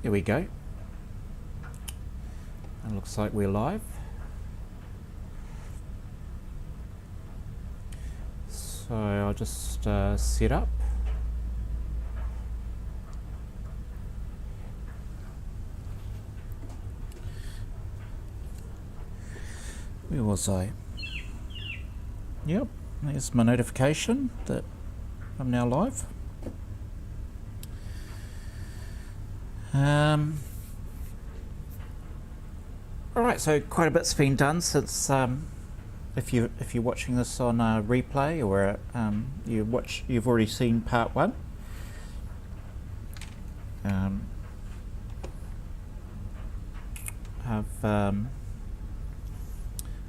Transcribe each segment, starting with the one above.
There we go. It looks like we're live. So I'll just set up. Where was I? Yep, there's my notification that I'm now live. Alright, so quite a bit's been done since if you're watching this on a replay, or you've already seen part one. I've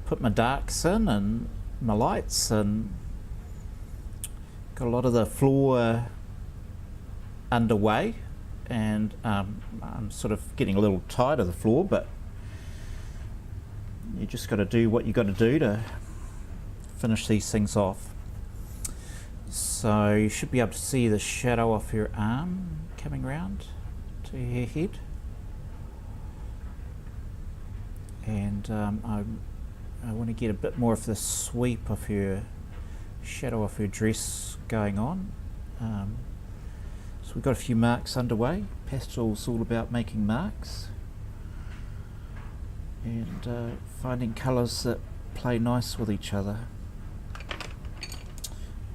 put my darks in and my lights, and got a lot of the floor underway, and I'm sort of getting a little tired of the floor, but you just got to do what you got to do to finish these things off. So you should be able to see the shadow off your arm coming round to your head, and I want to get a bit more of the sweep of your shadow off your dress going on. So we've got a few marks underway. Pastels all about making marks and finding colours that play nice with each other.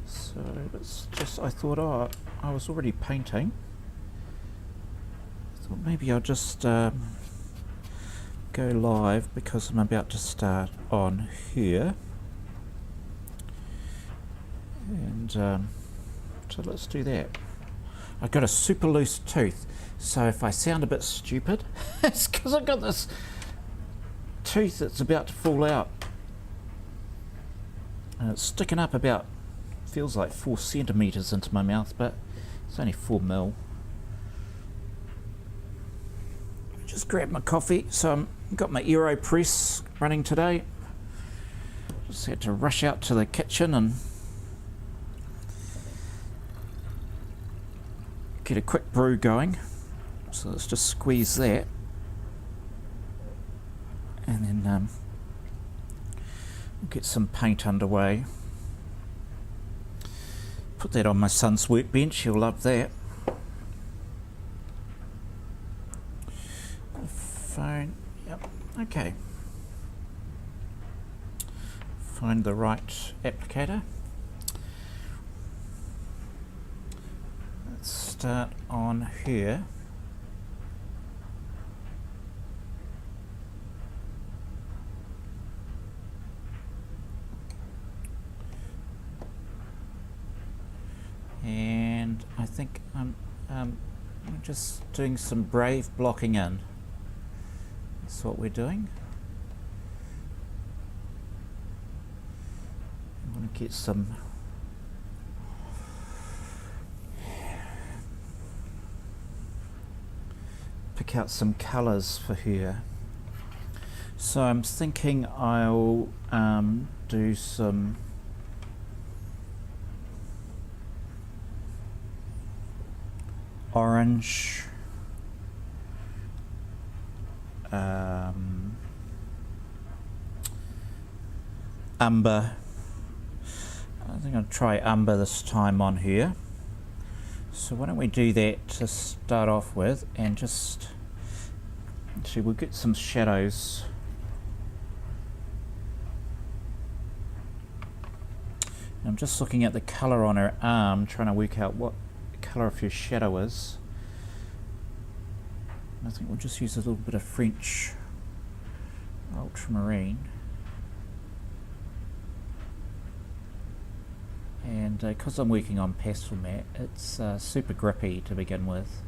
So it's just, I thought, oh, I was already painting. I thought maybe I'll just go live, because I'm about to start on here. And so let's do that. I've got a super loose tooth, so if I sound a bit stupid, it's because I've got this tooth that's about to fall out, and it's sticking up about, feels like 4 centimeters into my mouth, but it's only 4 mil. Just grab my coffee. So I've got my AeroPress running today. Just had to rush out to the kitchen and get a quick brew going. So let's just squeeze that, and then we'll get some paint underway. Put that on my son's workbench, he'll love that. Phone, yep, okay. Find the right applicator. Let's start on here. And I think I'm just doing some brave blocking in. That's what we're doing. I want to get some pick out some colours for here. So I'm thinking I'll do some orange, umber. I think I'll try umber this time on here. So why don't we do that to start off with, and just actually we'll get some shadows. I'm just looking at the colour on her arm, trying to work out what colour of your shadow is. I think we'll just use a little bit of French ultramarine, and because I'm working on pastel matte, it's super grippy to begin with.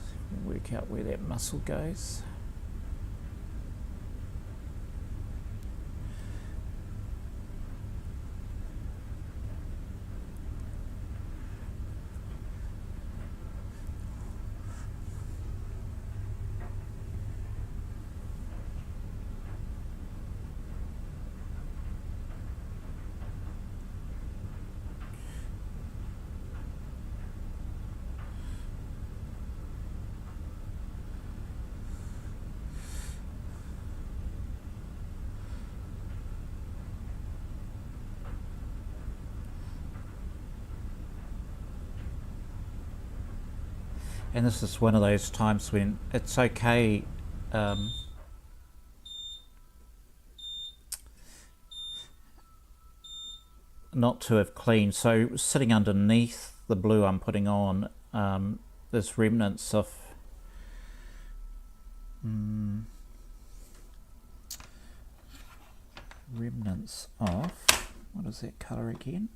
So work out where that muscle goes. And this is one of those times when it's okay not to have cleaned. So sitting underneath the blue I'm putting on, there's remnants of what is that colour again?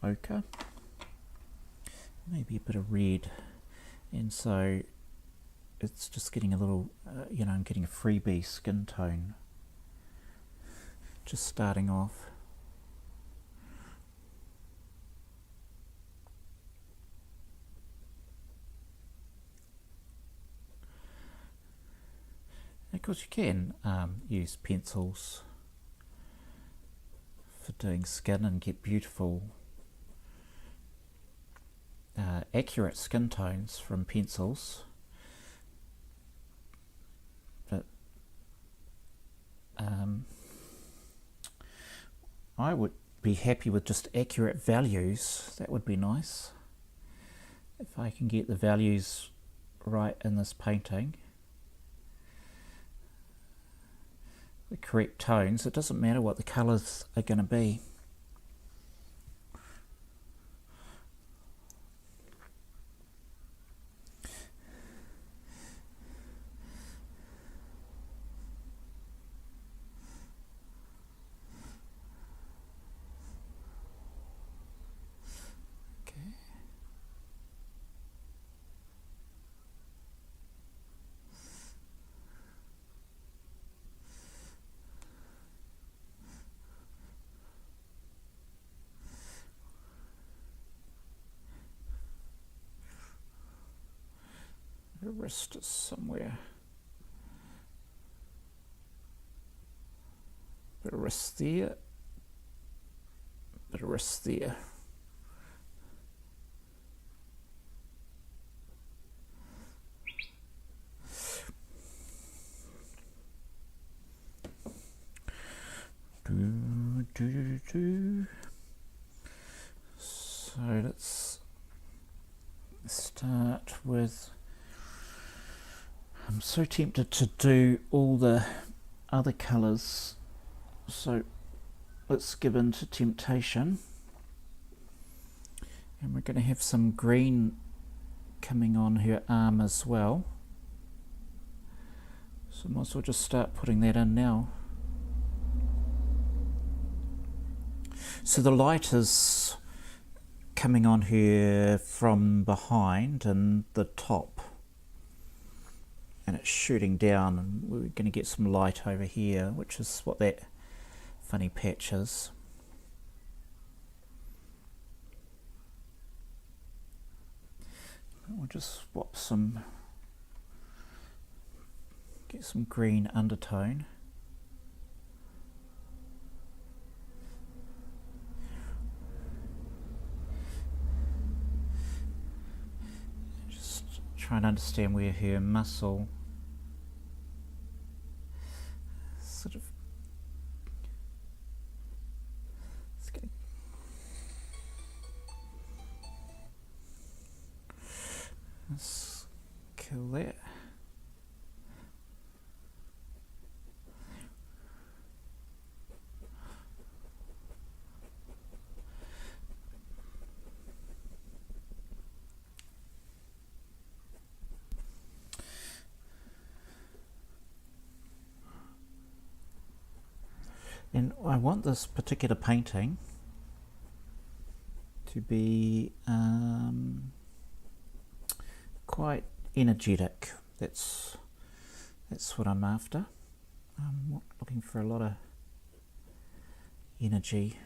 Ochre, maybe a bit of red, and so it's just getting a little, I'm getting a freebie skin tone just starting off. Of course you can use pencils for doing skin and get beautiful accurate skin tones from pencils, but I would be happy with just accurate values. That would be nice if I can get the values right in this painting, the correct tones. It doesn't matter what the colours are going to be. The wrist is somewhere. Bit of wrist there. Bit of wrist there. So let's start with, I'm so tempted to do all the other colours, so let's give in to temptation. And we're going to have some green coming on her arm as well, so I might as well just start putting that in now. So the light is coming on her from behind and the top, and it's shooting down, and we're going to get some light over here, which is what that funny patch is. We'll just swap some, get some green undertone. Just try and understand where her muscle sort of, let's kill that. And I want this particular painting to be quite energetic. That's what I'm after. I'm not looking for a lot of energy.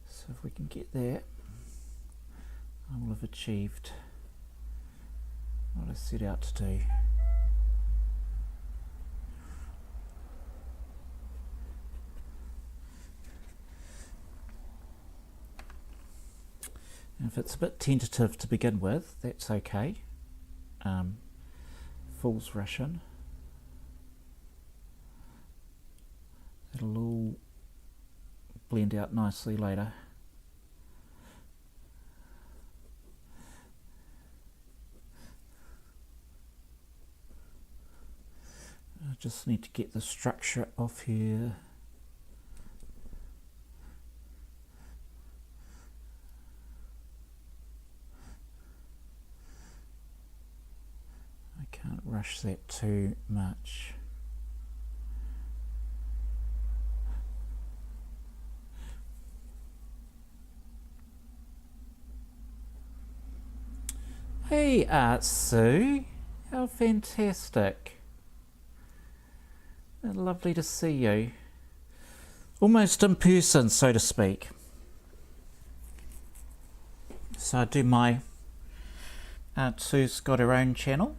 So if we can get that, I will have achieved what I set out to do. If it's a bit tentative to begin with, that's okay. Fool's Russian. It'll all blend out nicely later. just need to get the structure off here. I can't rush that too much. Hey Art Sue, how fantastic. Lovely to see you. Almost in person, so to speak. So I do my Art Sue's got her own channel.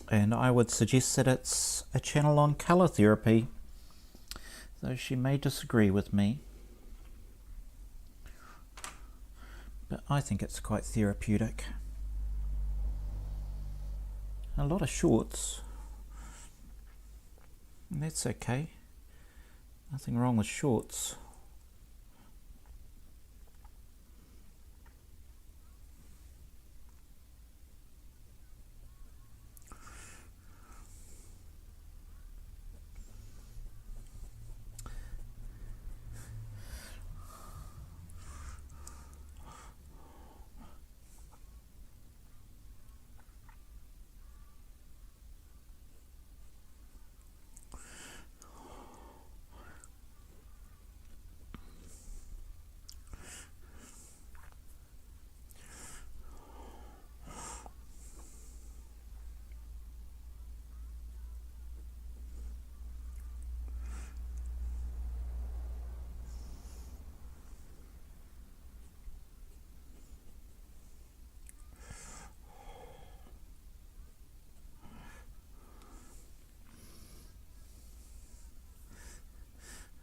And I would suggest that it's a channel on colour therapy, though she may disagree with me. But I think it's quite therapeutic. A lot of shorts. And that's okay. Nothing wrong with shorts.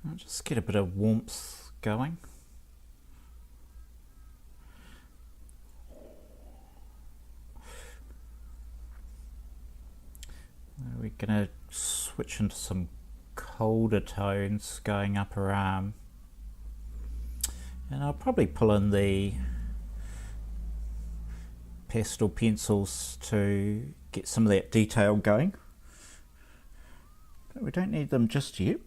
I'll just get a bit of warmth going. We're going to switch into some colder tones going up her arm. And I'll probably pull in the pastel pencils to get some of that detail going. But we don't need them just yet.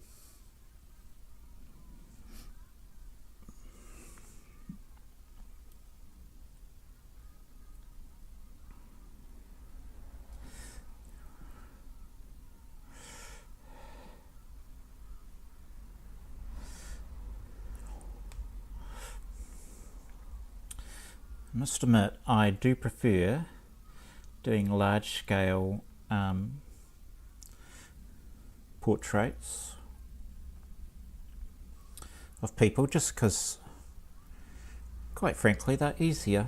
I must admit, I do prefer doing large-scale portraits of people, just because, quite frankly, they're easier.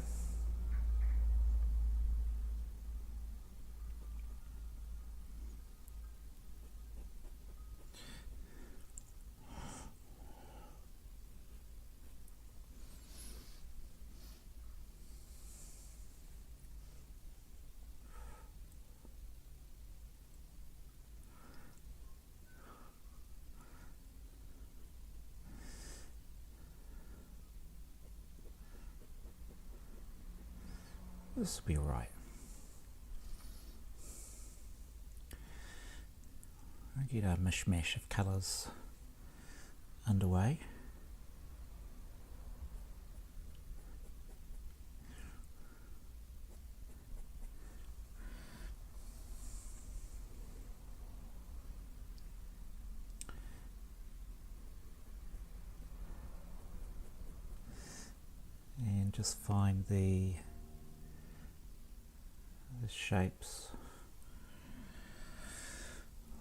This will be alright. I'll get a mishmash of colours underway. And just find the shapes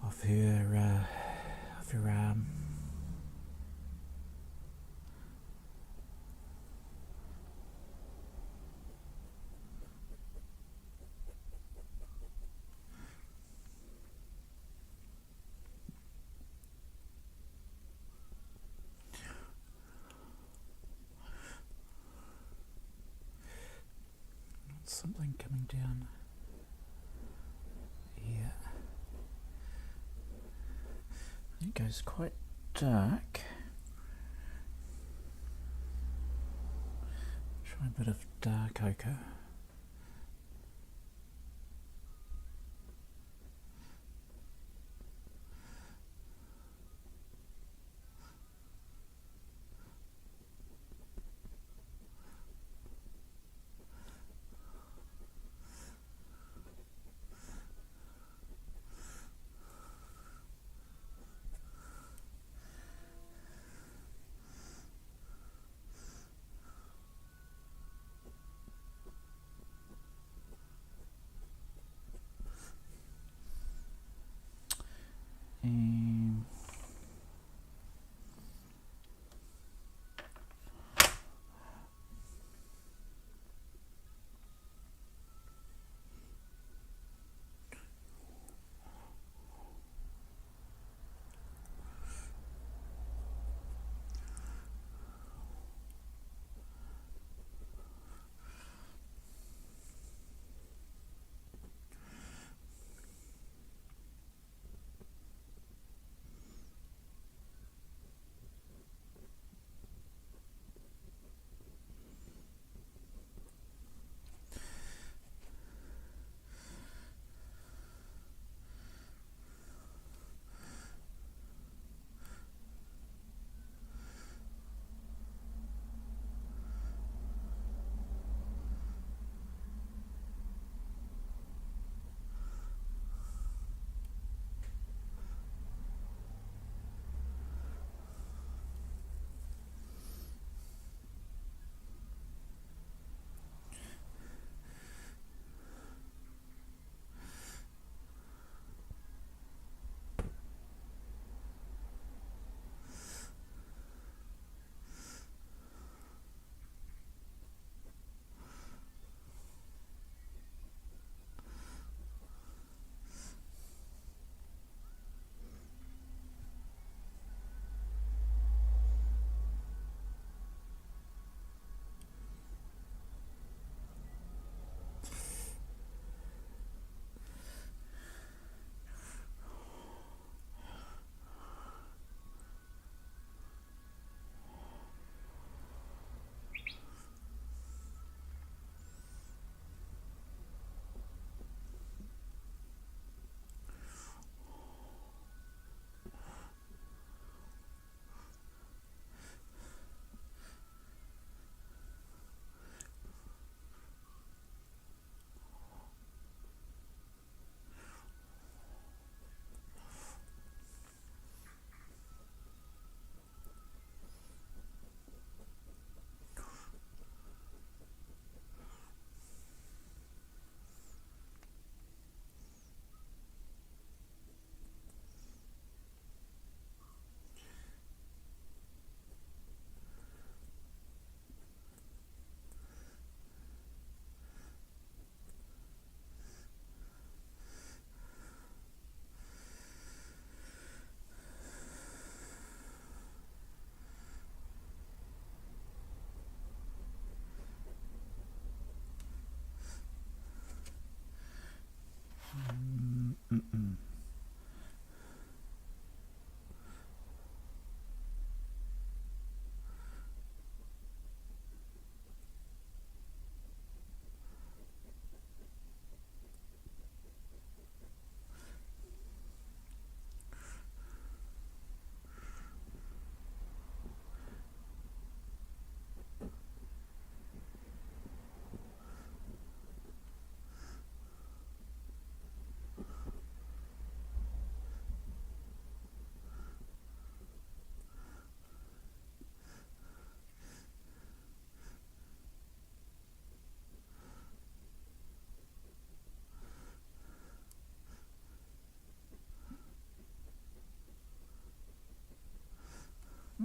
of her arm. Something coming down. Yeah, it goes quite dark. Try a bit of dark ochre.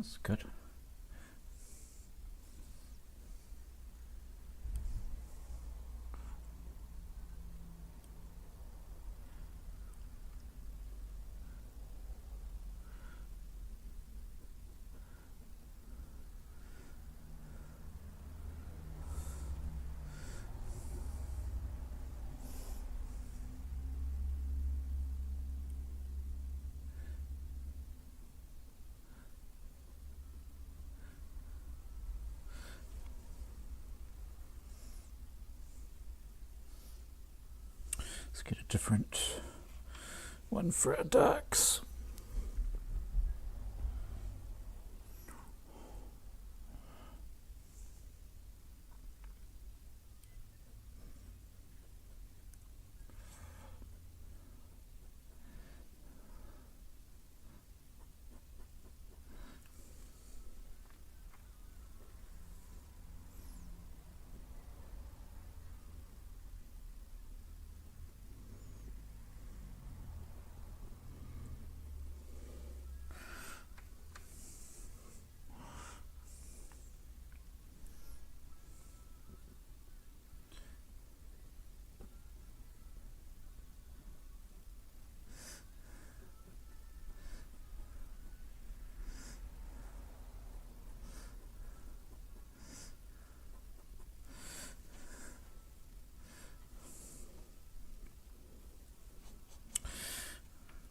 That's good. Let's get a different one for our darks.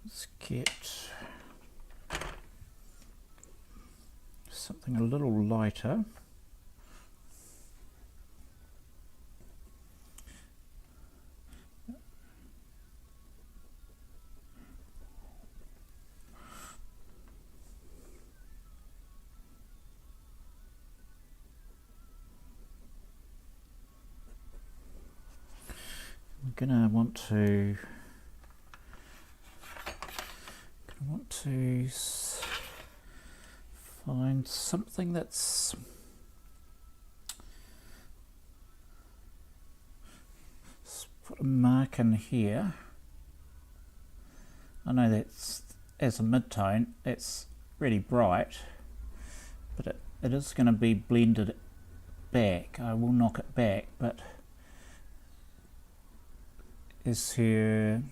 Let's get something a little lighter. We're gonna want to find something that's put a mark in here. I know that's as a mid-tone, it's really bright, but it is going to be blended back. I will knock it back, but is her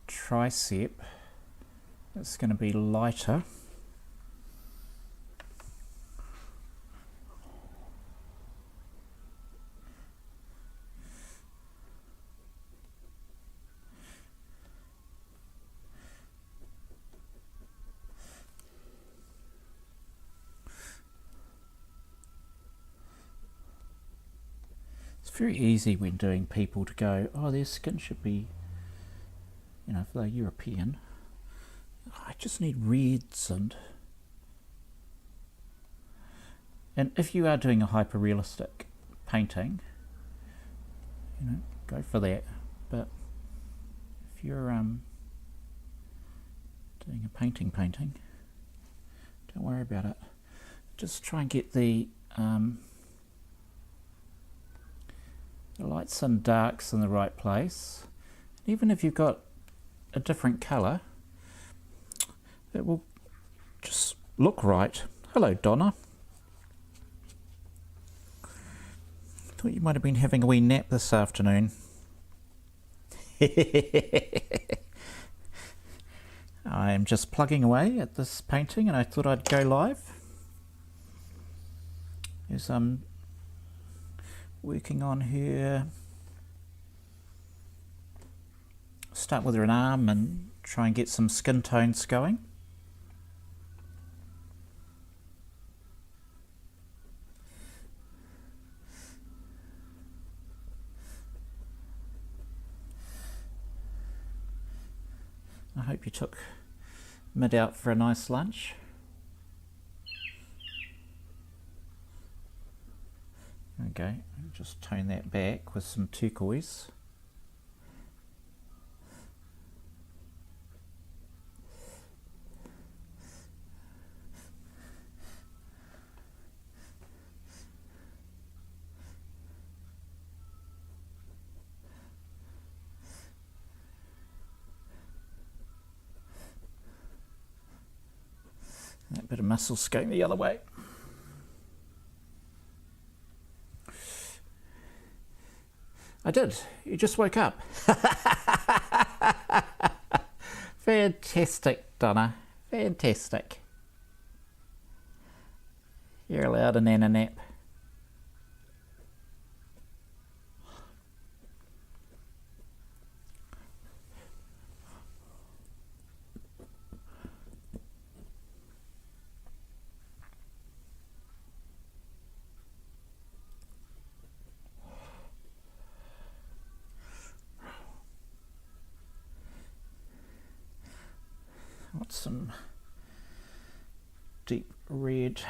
tricep, it's going to be lighter. It's very easy when doing people to go, oh, their skin should be, you know, if they're European, I just need reds, and if you are doing a hyper-realistic painting, you know, go for that. But if you're doing a painting, don't worry about it. Just try and get the lights and darks in the right place. Even if you've got a different colour, it will just look right. Hello, Donna. Thought you might have been having a wee nap this afternoon. I am just plugging away at this painting, and I thought I'd go live as I'm working on her. Start with her an arm and try and get some skin tones going. I hope you took Mid out for a nice lunch. Okay, just tone that back with some turquoise. bit of muscles going the other way. I did. You just woke up. Fantastic, Donna. Fantastic. You're allowed a nana nap. Want some deep red.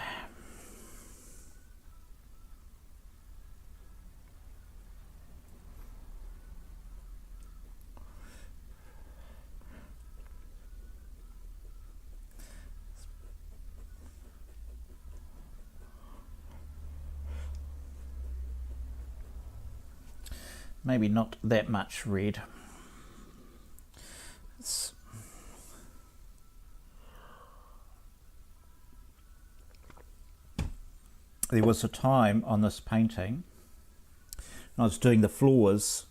Maybe not that much red. There was a time on this painting, when I was doing the floors,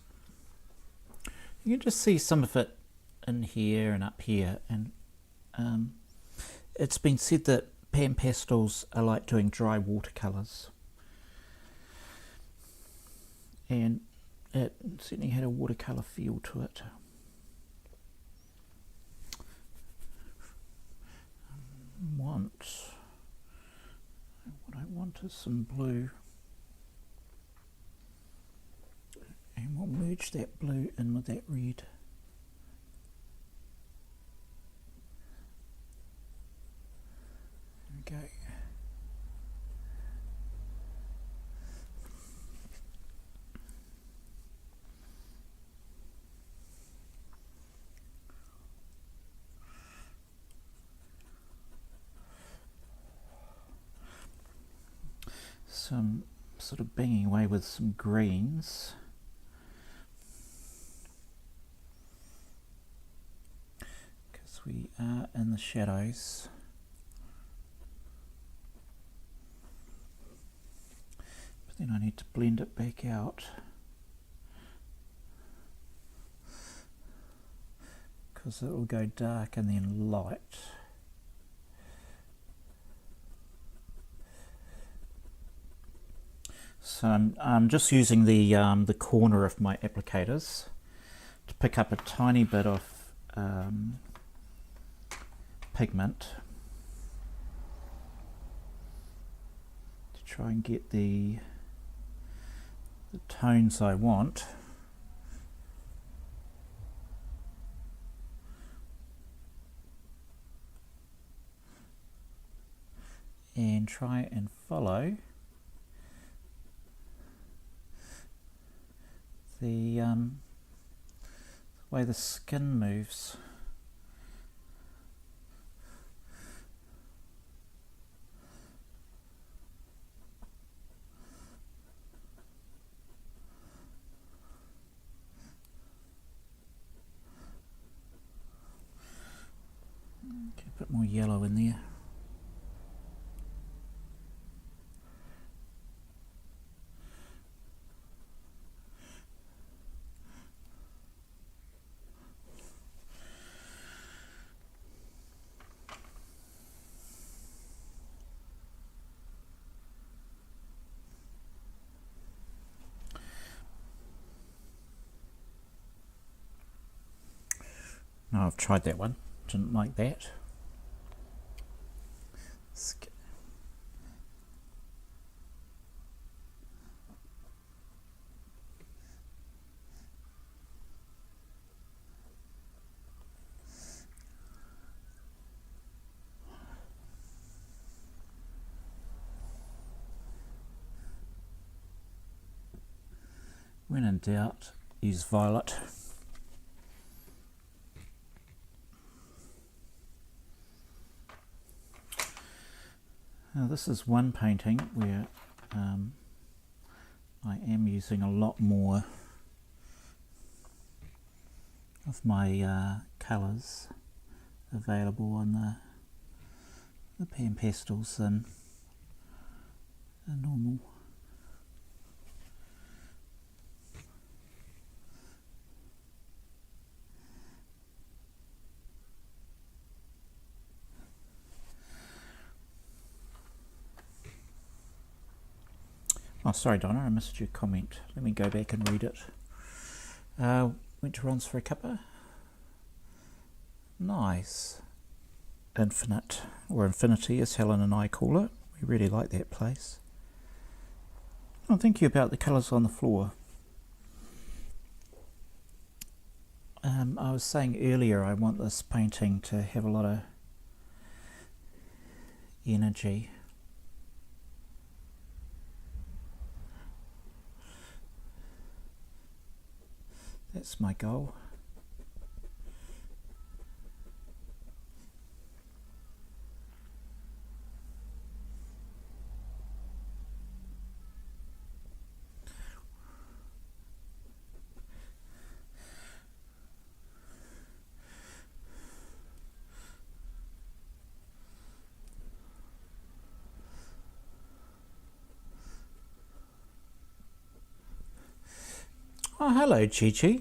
you can just see some of it in here and up here, and it's been said that pan pastels are like doing dry watercolours, and it certainly had a watercolour feel to it. What I want is some blue, and we'll merge that blue in with that red. There we go. Some sort of banging away with some greens. Because we are in the shadows. But then I need to blend it back out. Because it will go dark and then light. So I'm just using the corner of my applicators to pick up a tiny bit of pigment to try and get the tones I want. And try and follow the way the skin moves. Get a bit more yellow in there. No, I've tried that one, didn't like that. When in doubt, use violet. Now this is one painting where I am using a lot more of my colours available on the pan pastels than a normal. Oh, sorry, Donna, I missed your comment. Let me go back and read it. Went to Ron's for a cuppa. Nice. Infinite, or Infinity as Helen and I call it. We really like that place. I'm thinking about the colours on the floor. I was saying earlier I want this painting to have a lot of energy. That's my goal. Oh, hello, Chi-Chi.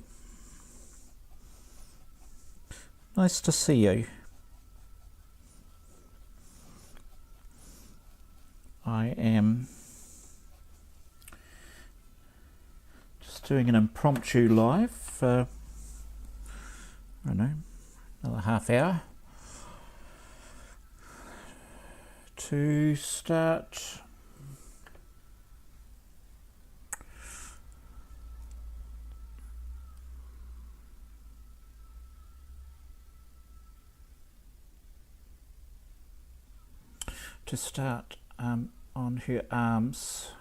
Nice to see you. I am just doing an impromptu live for, I don't know, another half hour to start on her arms.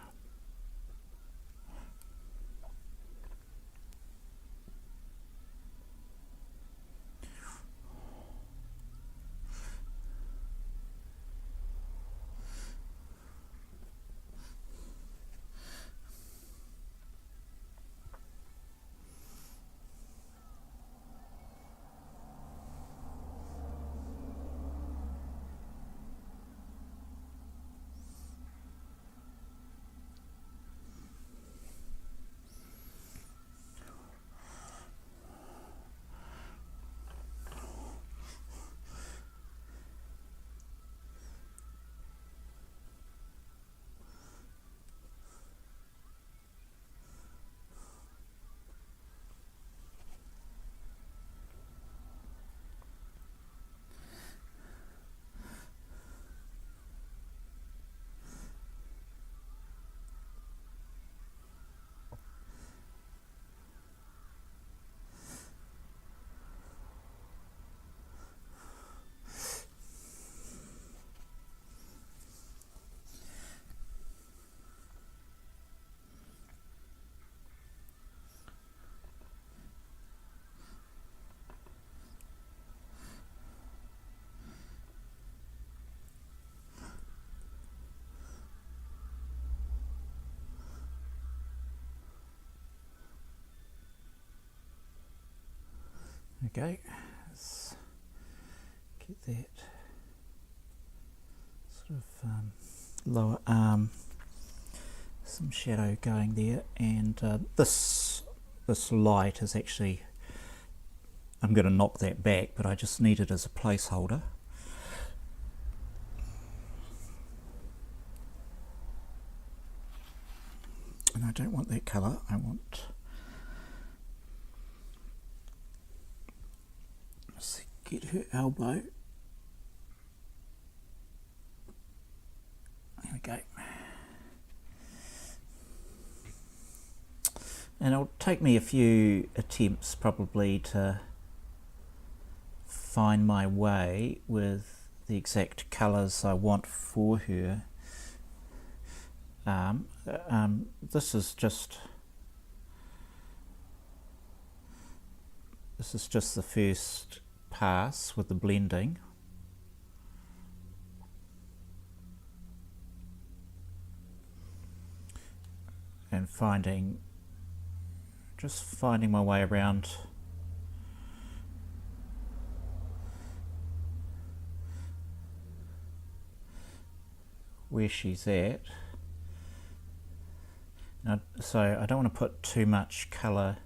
Okay, let's get that sort of lower arm, some shadow going there, and this light is actually, I'm going to knock that back, but I just need it as a placeholder. And I don't want that colour, I want, let's get her elbow. There we go. And it'll take me a few attempts probably to find my way with the exact colours I want for her. This is just the first pass with the blending. And finding my way around where she's at. Now, so I don't want to put too much colour.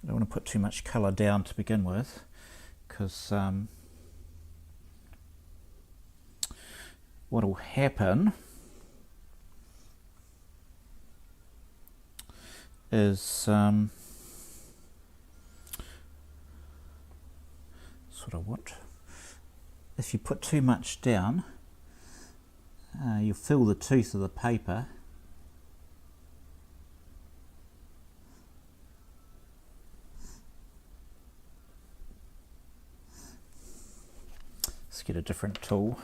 I don't want to put too much colour down to begin with, because what will happen is if you put too much down, you'll fill the tooth of the paper, let's get a different tool.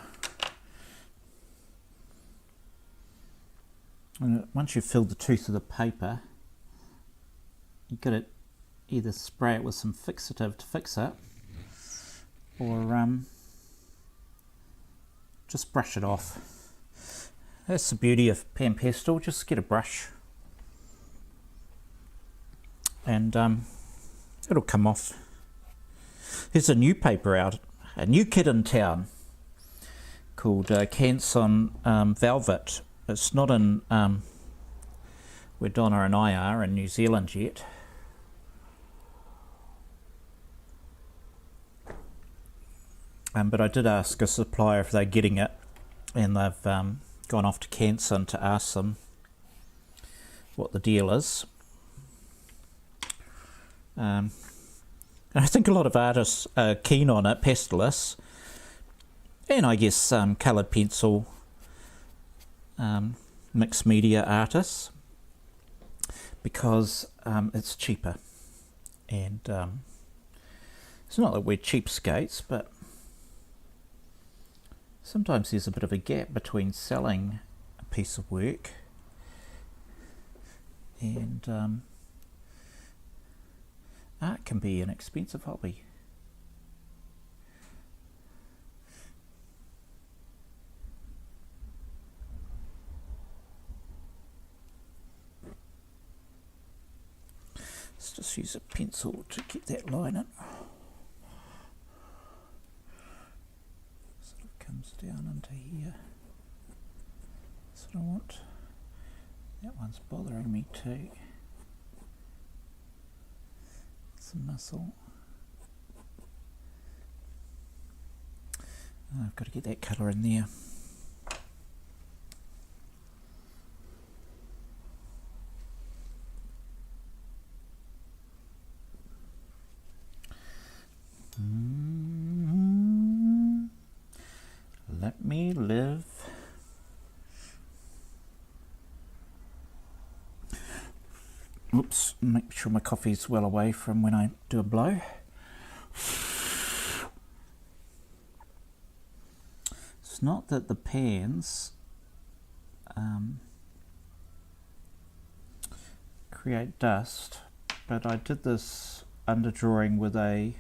And once you've filled the tooth of the paper, you've got to either spray it with some fixative to fix it, or just brush it off. That's the beauty of pan pastel. Just get a brush and it'll come off. There's a new paper out, a new kid in town called Canson Velvet. It's not in where Donna and I are in New Zealand yet. But I did ask a supplier if they're getting it, and they've gone off to Canson to ask them what the deal is. And I think a lot of artists are keen on it, Pastels, and I guess coloured pencil mixed media artists, because it's cheaper. And it's not that we're cheapskates, but sometimes there's a bit of a gap between selling a piece of work and art can be an expensive hobby. Let's just use a pencil to get that line in. Comes down into here. That's what I want. That one's bothering me too. It's a muscle. Oh, I've got to get that colour in there. Let me live. Oops, make sure my coffee's well away from when I do a blow. It's not that the pans create dust, but I did this underdrawing with a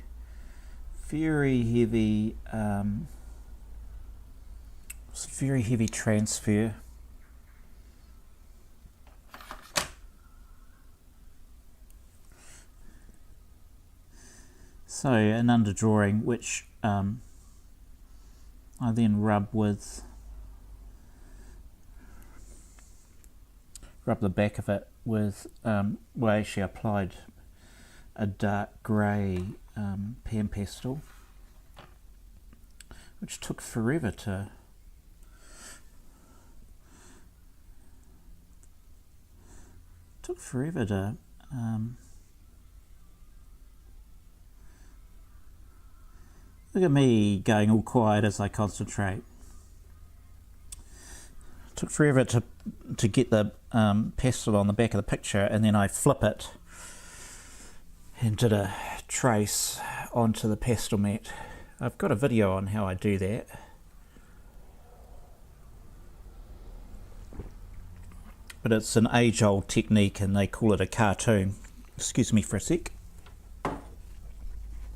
very heavy transfer. So an underdrawing which I then rub the back of it with, well, actually I applied a dark grey pan pastel, which took forever to look at me going all quiet as I concentrate. Took forever to get the pastel on the back of the picture, and then I flip it and did a trace onto the pastel mat. I've got a video on how I do that. But it's an age-old technique and they call it a cartoon. Excuse me for a sec.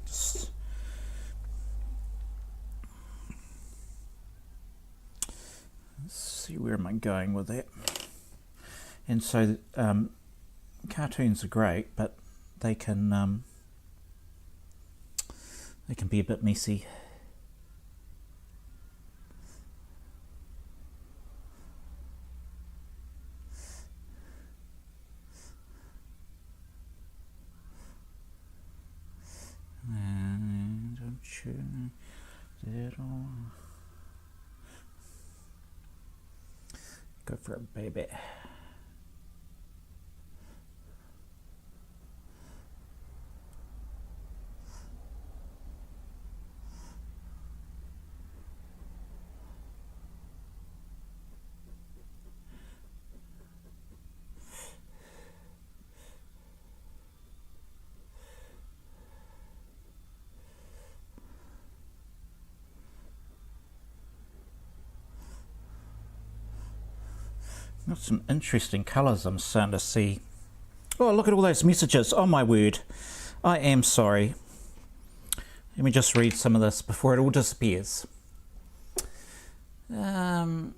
Just let's see, where am I going with that? And so cartoons are great, but they can be a bit messy. 0. Go for it, baby. Got some interesting colours I'm starting to see. Oh, look at all those messages. Oh my word. I am sorry. Let me just read some of this before it all disappears. I'm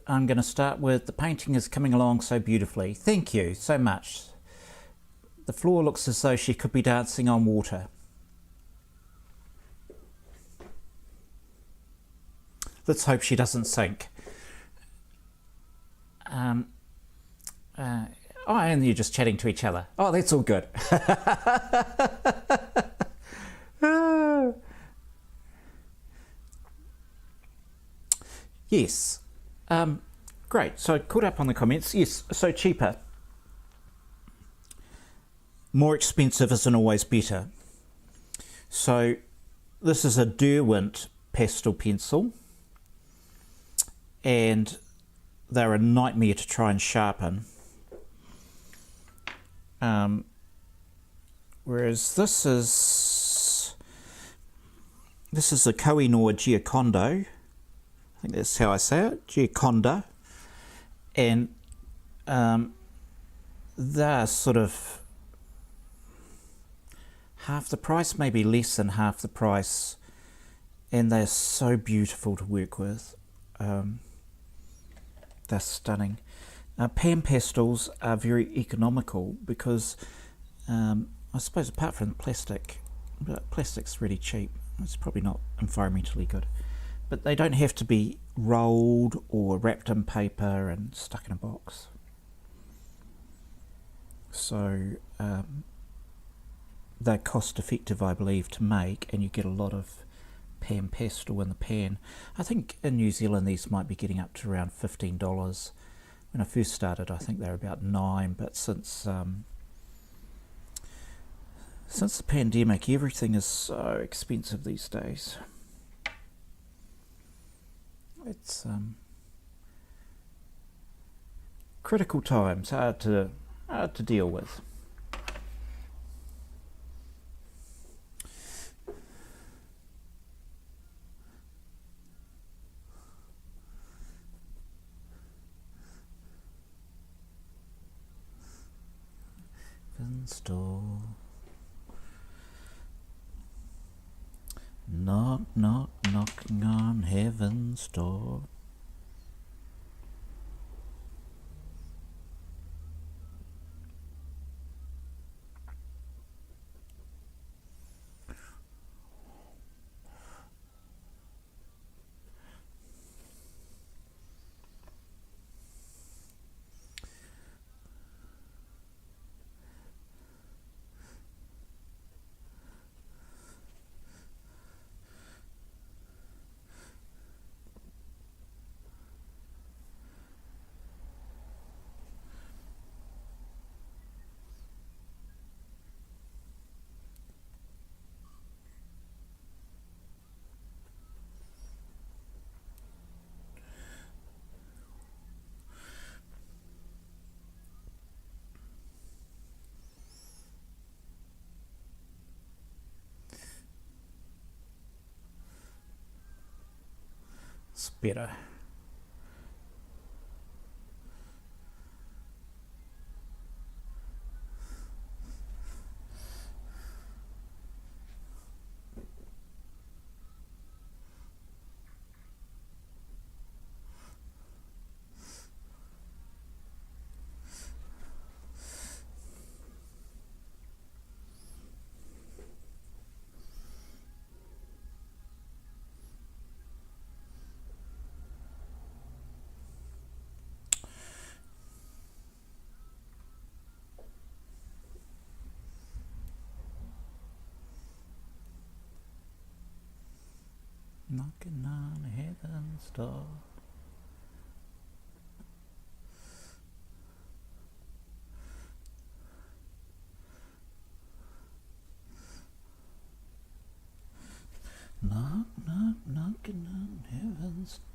going to start with, the painting is coming along so beautifully. Thank you so much. The floor looks as though she could be dancing on water. Let's hope she doesn't sink. Oh, and you're just chatting to each other. Oh, that's all good. Yes. Great. So caught up on the comments. Yes. So cheaper. More expensive isn't always better. So this is a Derwent pastel pencil. And they're a nightmare to try and sharpen. Whereas this is a Koh-i-Noor Giocondo. I think that's how I say it, Gioconda. And they're sort of half the price, maybe less than half the price. And they're so beautiful to work with. They're stunning. Pan pastels are very economical because I suppose apart from plastic, but plastic's really cheap. It's probably not environmentally good. But they don't have to be rolled or wrapped in paper and stuck in a box. So they're cost effective, I believe, to make, and you get a lot of pan pastel in the pan. I think in New Zealand these might be getting up to around $15. When I first started, I think they were about $9, but since the pandemic, everything is so expensive these days. It's critical times, hard to deal with. Store. Knock, knock, knocking on heaven's door. It's better. knocking on heaven's door. Knock, knock, knocking on heaven's door.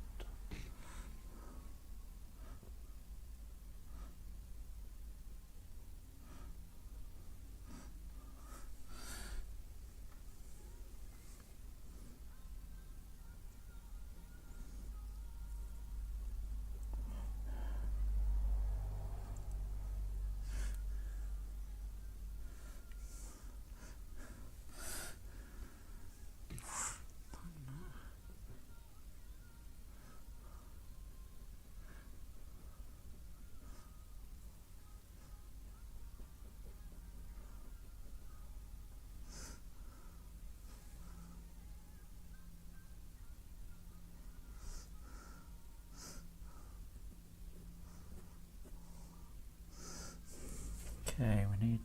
Okay, we need...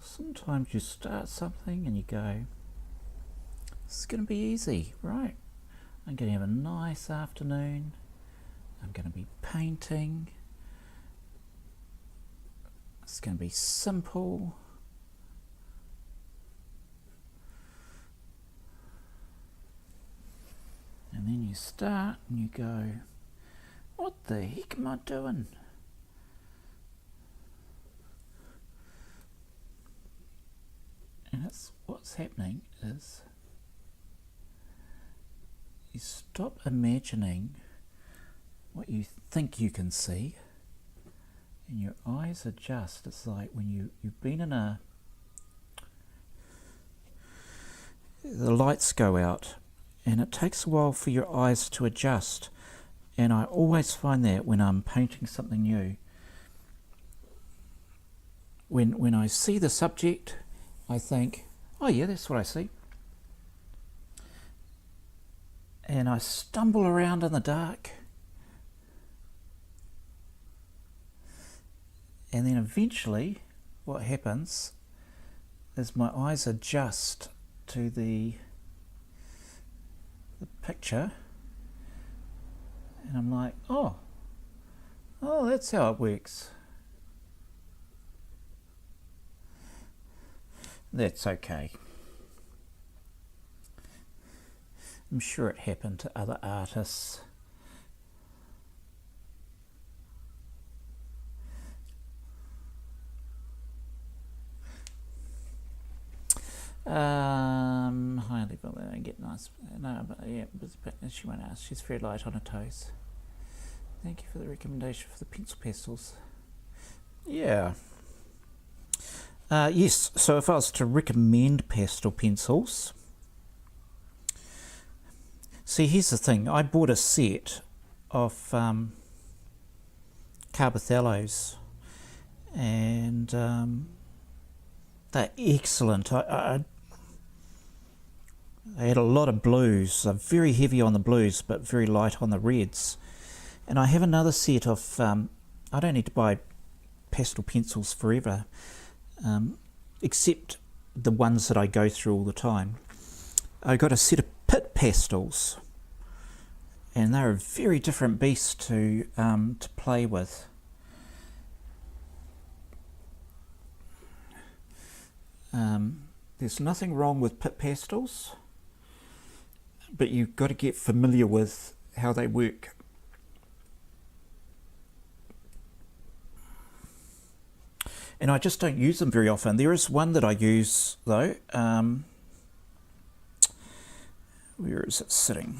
Sometimes you start something and you go, this is going to be easy, right? I'm going to have a nice afternoon. I'm going to be painting. It's going to be simple. And then you start and you go, what the heck am I doing? And what's happening is you stop imagining what you think you can see and your eyes adjust. It's like when you've been in the lights go out and it takes a while for your eyes to adjust. And I always find that when I'm painting something new. When I see the subject, I think, oh yeah, that's what I see. And I stumble around in the dark. And then eventually, what happens is my eyes adjust to the picture. And I'm like, oh, that's how it works. That's okay. I'm sure it happened to other artists. High level, I get nice. No, but yeah, she won't ask. She's very light on her toes. Thank you for the recommendation for the pencil pastels. Yeah. Yes, so if I was to recommend pastel pencils, see, here's the thing. I bought a set of Carbothellos, and they're excellent. I had a lot of blues. They're very heavy on the blues, but very light on the reds. And I have another set of, I don't need to buy pastel pencils forever, except the ones that I go through all the time. I got a set of pit pastels, and they're a very different beast to play with. There's nothing wrong with pit pastels, but you've got to get familiar with how they work. And I just don't use them very often. There is one that I use though. Where is it sitting?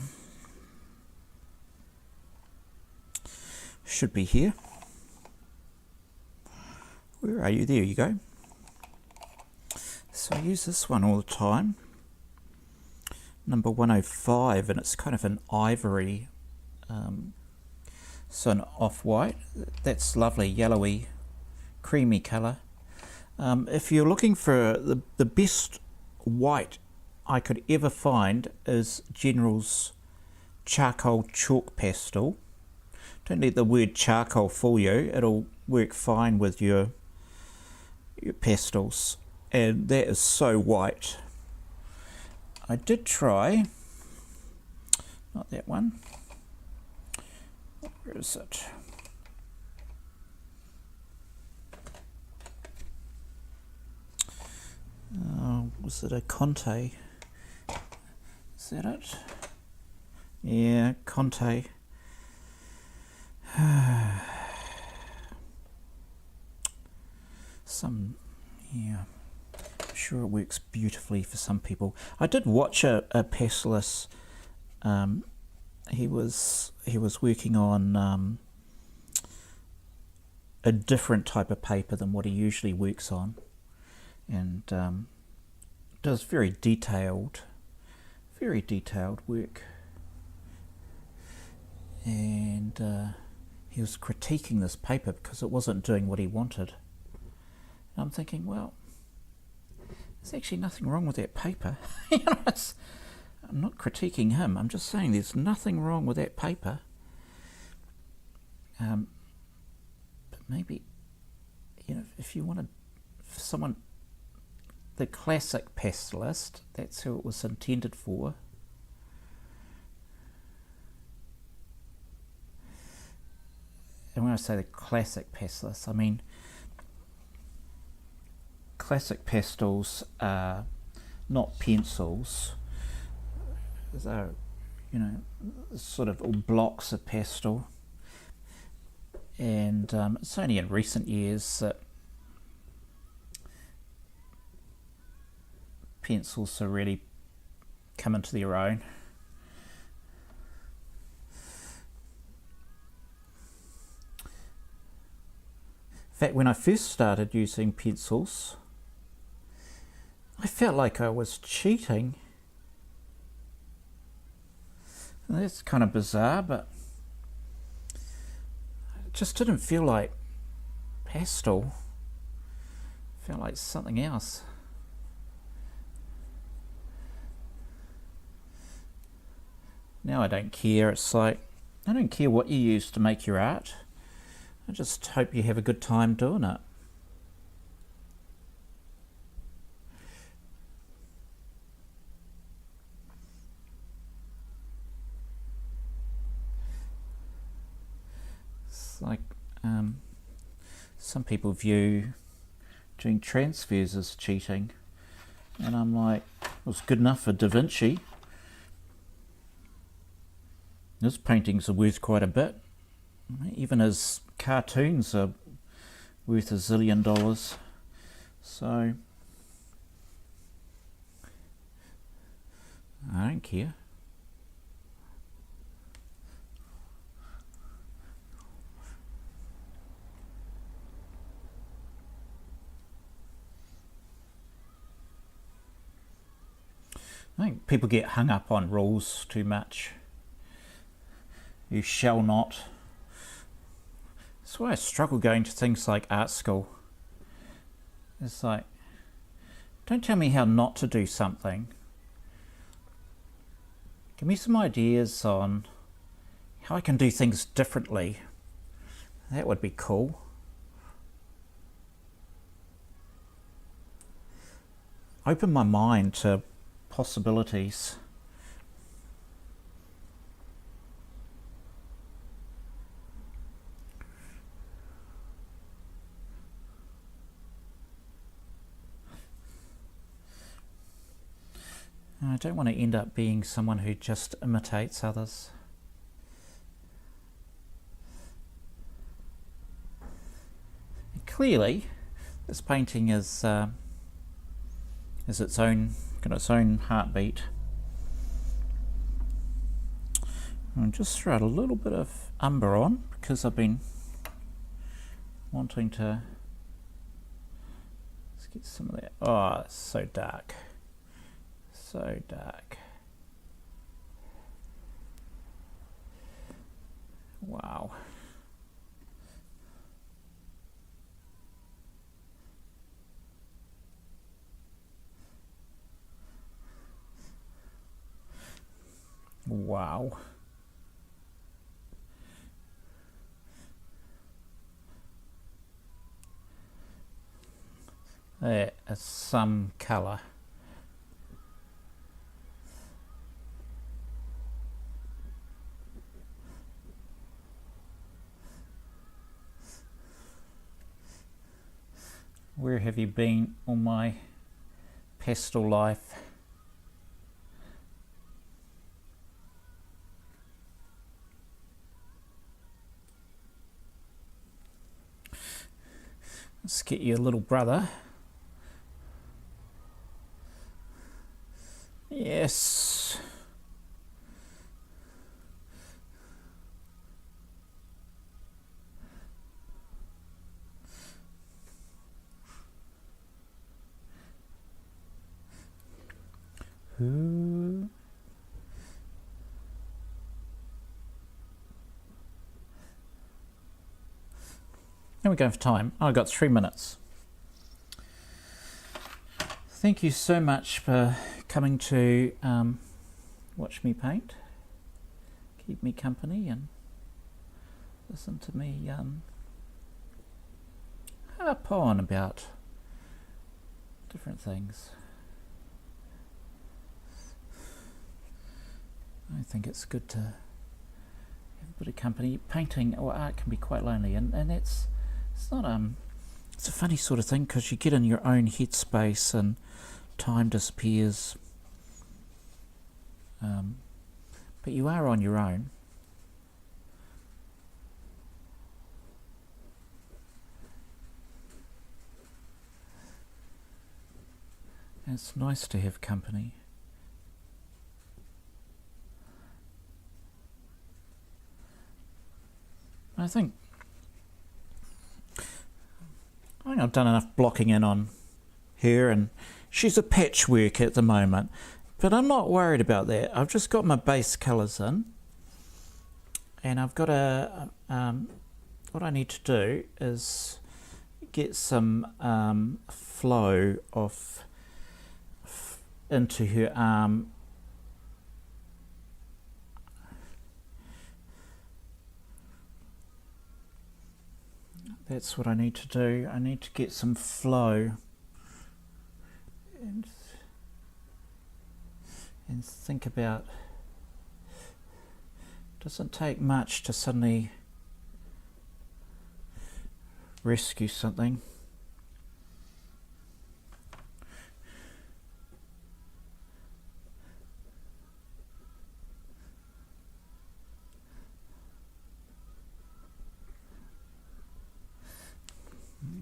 Should be here. Where are you? There you go. So I use this one all the time. Number 105, and it's kind of an ivory, so an off-white. That's lovely, yellowy, creamy colour. If you're looking for the best white I could ever find is General's charcoal chalk pastel. Don't let the word charcoal fool you. It'll work fine with your pastels, and that is so white. I did try, not that one, where is it? Was it a Conte? Is that it? Yeah, Conte. Yeah, I'm sure it works beautifully for some people. I did watch a Pastels. He was working on a different type of paper than what he usually works on, and does very detailed work. And he was critiquing this paper because it wasn't doing what he wanted. And I'm thinking, well, there's actually nothing wrong with that paper. I'm not critiquing him. I'm just saying there's nothing wrong with that paper. But maybe, if you wanted someone, the classic pastelist, that's who it was intended for. And when I say the classic pastelist, I mean classic pastels are not pencils. They're, sort of all blocks of pastel. And it's only in recent years that pencils are really come into their own. In fact, when I first started using pencils, I felt like I was cheating. And that's kind of bizarre, but it just didn't feel like pastel. It felt like something else. Now I don't care. It's like, I don't care what you use to make your art. I just hope you have a good time doing it. It's like some people view doing transfers as cheating, and I'm like, it was good enough for Da Vinci. His paintings are worth quite a bit. Even his cartoons are worth $1 zillion. So I don't care. I think people get hung up on rules too much. You shall not. That's why I struggle going to things like art school. It's like, don't tell me how not to do something. Give me some ideas on how I can do things differently. That would be cool. Open my mind to possibilities. I don't want to end up being someone who just imitates others. Clearly, this painting is its own, got its own heartbeat. I'll just throw a little bit of umber on because I've been wanting to. Let's get some of that. Oh, it's so dark. So dark. Wow. Wow. There is some colour. Where have you been all my pastel life? Let's get your little brother. Yes. Who? How are we going for time? Oh, I've got 3 minutes. Thank you so much for coming to watch me paint, keep me company, and listen to me harp on about different things. I think it's good to have a bit of company. Painting or art can be quite lonely, and it's not it's a funny sort of thing, because you get in your own headspace and time disappears, but you are on your own. And it's nice to have company. I think I've done enough blocking in on her, and she's a patchwork at the moment, but I'm not worried about that. I've just got my base colours in, and I've got what I need to do is get some flow into her arm. That's what I need to do. I need to get some flow and think about, it doesn't take much to suddenly rescue something.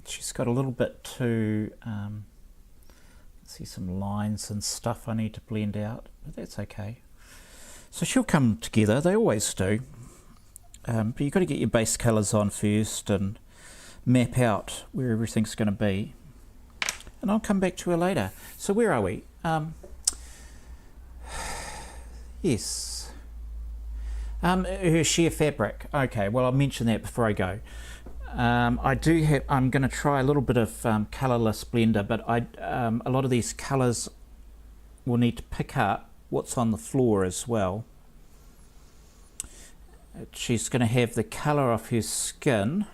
She's got a little bit too, see some lines and stuff I need to blend out, but that's okay. So she'll come together, they always do. But you've got to get your base colours on first and map out where everything's going to be. And I'll come back to her later. So where are we? Yes. Her sheer fabric. Okay, well I'll mention that before I go. I'm going to try a little bit of colourless blender, but a lot of these colours will need to pick up what's on the floor as well. She's going to have the colour of her skin.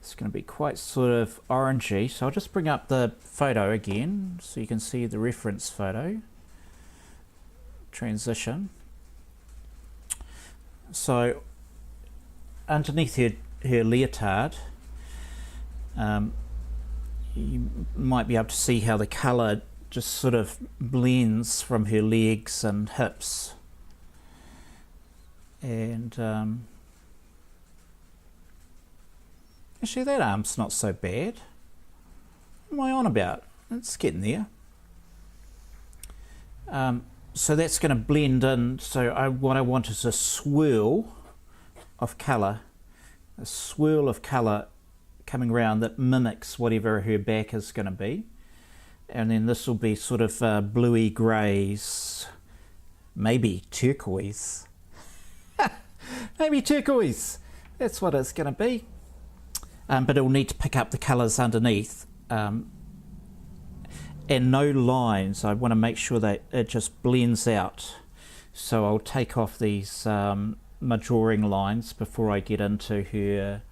It's going to be quite sort of orangey, so I'll just bring up the photo again so you can see the reference photo. Transition. So underneath her leotard, you might be able to see how the colour just sort of blends from her legs and hips, and actually that arm's not so bad. What am I on about? It's getting there. So that's going to blend in. So what I want is a swirl of colour. A swirl of colour coming around that mimics whatever her back is going to be, and then this will be sort of bluey greys, maybe turquoise. Maybe turquoise, that's what it's going to be, but it'll need to pick up the colours underneath, and no lines. I want to make sure that it just blends out, so I'll take off these my drawing lines before I get into her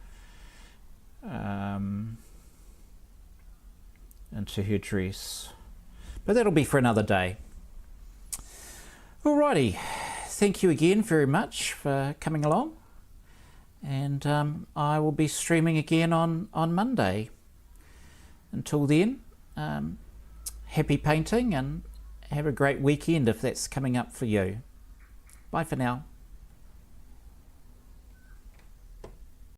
dress, but that'll be for another day. Alrighty, thank you again very much for coming along, and I will be streaming again on Monday. until then, happy painting and have a great weekend if that's coming up for you. Bye for now.